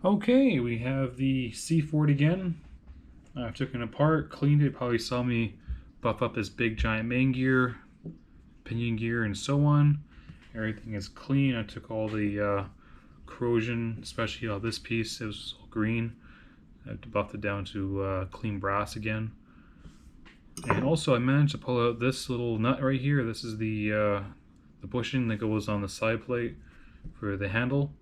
Okay, we have the Seaford again. I've taken it apart, cleaned it. Probably saw me buff up this big giant main gear, pinion gear, and so on. Everything is clean. I took all the corrosion, especially on this piece. It was all green. I buffed it down to clean brass again. And also, I managed to pull out this little nut right here. This is the bushing that goes on the side plate for the handle.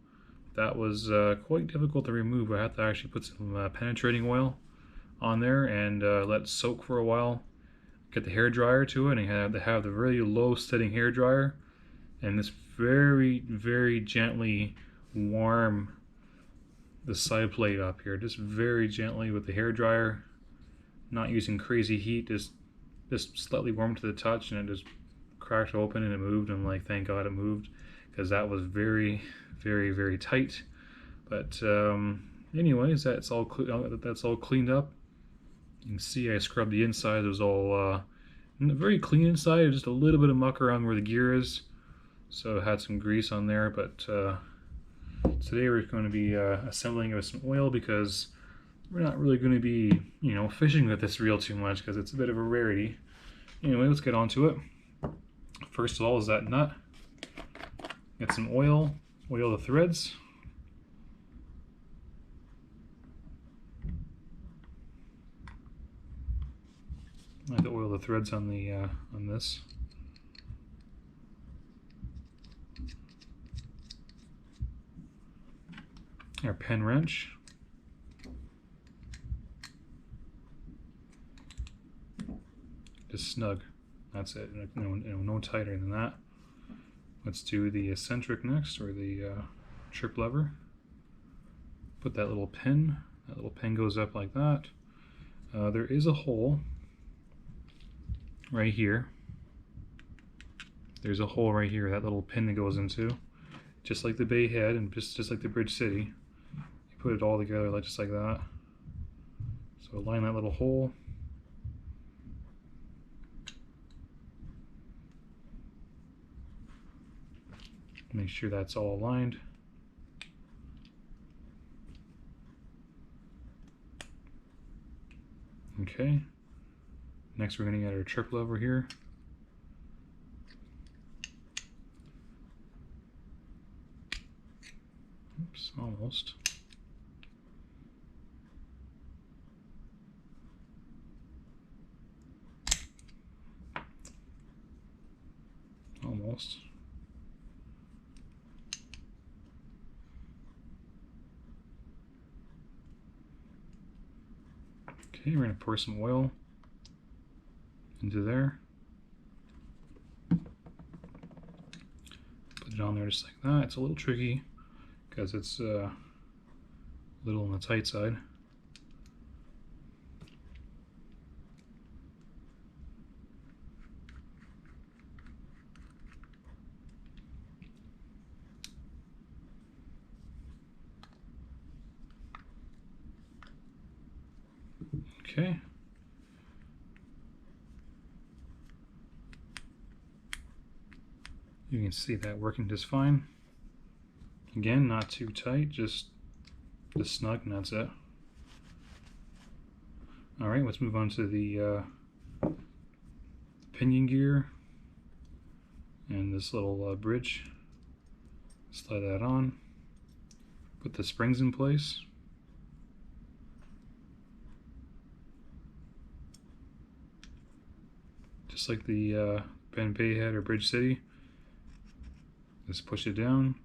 That was quite difficult to remove. I had to actually put some penetrating oil on there and let it soak for a while. Get the hair dryer to it, and you have to have the really low setting hair dryer, and this very gently warm the side plate up here, just very gently with the hair dryer, not using crazy heat, just slightly warm to the touch, and it just cracked open and it moved. I'm like, thank God it moved, because that was very tight. But anyways, that's all cleaned up. You can see I scrubbed the inside. It was all very clean inside, just a little bit of muck around where the gear is, so it had some grease on there. But today we're going to be assembling it with some oil, because we're not really going to be, fishing with this reel too much, because it's a bit of a rarity. Anyway, let's get on to it. First of all is that nut. Get some oil the threads. I like to oil the threads on the on this. Our Penn wrench. Just snug. That's it. No tighter than that. Let's do the eccentric next, or the trip lever. Put that little pin. That little pin goes up like that. There is a hole right here. There's a hole right here, that little pin that goes into, just like the bay head and just like the Bridge City. You put it all together just like that. So align that little hole. Make sure that's all aligned. Okay. Next we're going to get our trip lever here. Oops, almost. Almost. Okay, we're going to pour some oil into there. Put it on there just like that. It's a little tricky because it's a little on the tight side. Okay. You can see that working just fine. Again, not too tight, just snug, and that's it. Alright, let's move on to the pinion gear and this little bridge. Slide that on. Put the springs in place. Just like the Penn Bay Head or Bridge City. Just push it down.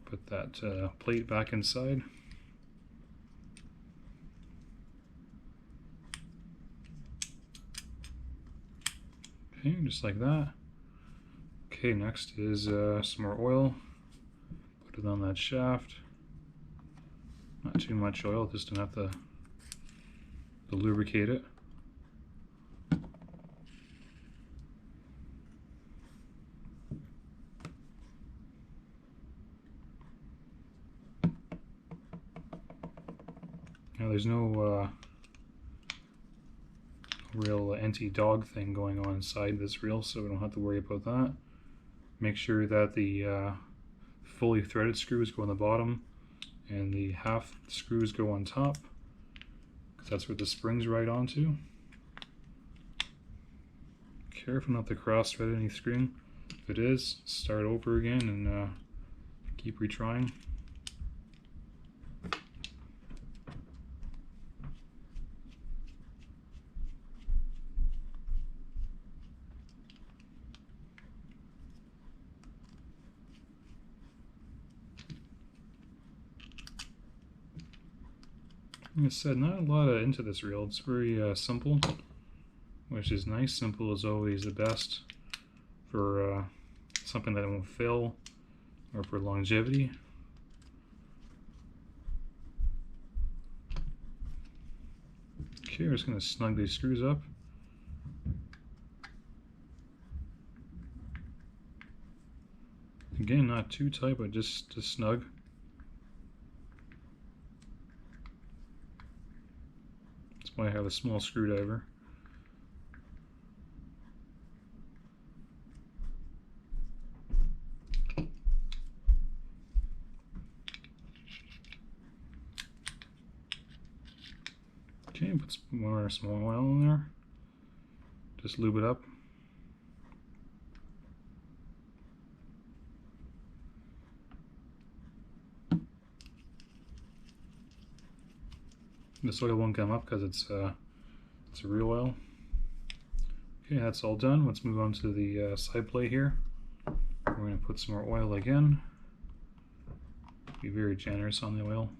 Put that plate back inside. Okay, just like that. Okay, next is some more oil. Put it on that shaft. Not too much oil, just enough to lubricate it. Now there's no real anti-dog thing going on inside this reel, so we don't have to worry about that. Make sure that the fully threaded screws go on the bottom and the half screws go on top because that's where the spring's right onto. Careful not to cross thread any string. If it is, start over again and keep retrying. Like I said, not a lot into this reel. It's very simple, which is nice. Simple is always the best for something that won't fail or for longevity. Okay, we're just going to snug these screws up. Again, not too tight, but just snug. That's why I have a small screwdriver. Okay, put some more small oil in there. Just lube it up. This oil won't come up because it's a real oil. Okay, that's all done. Let's move on to the side plate here. We're going to put some more oil again. Be very generous on the oil.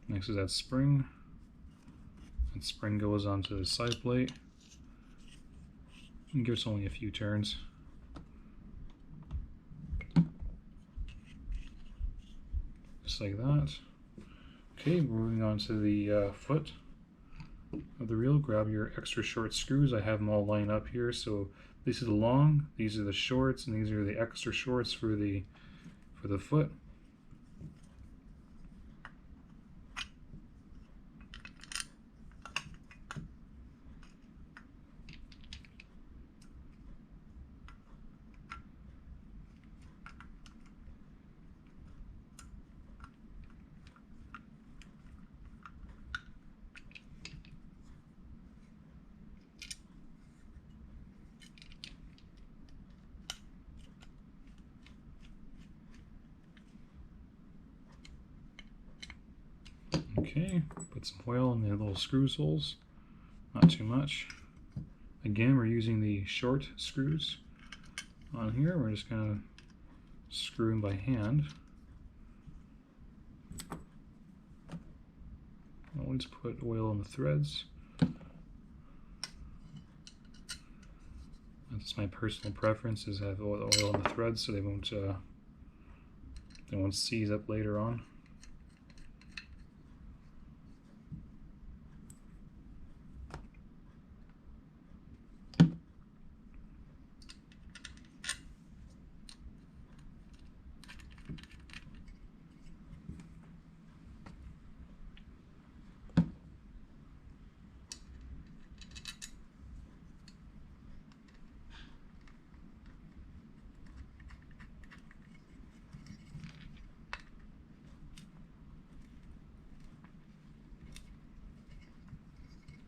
Next is that spring. That spring goes onto the side plate. And give us only a few turns. Just like that. Okay, moving on to the foot of the reel. Grab your extra short screws. I have them all lined up here. So these are the long, these are the shorts, and these are the extra shorts for the foot. Okay, put some oil in the little screw holes, not too much. Again, we're using the short screws on here. We're just going to screw them by hand. Always put oil in the threads. That's my personal preference, is have oil in the threads so they won't seize up later on.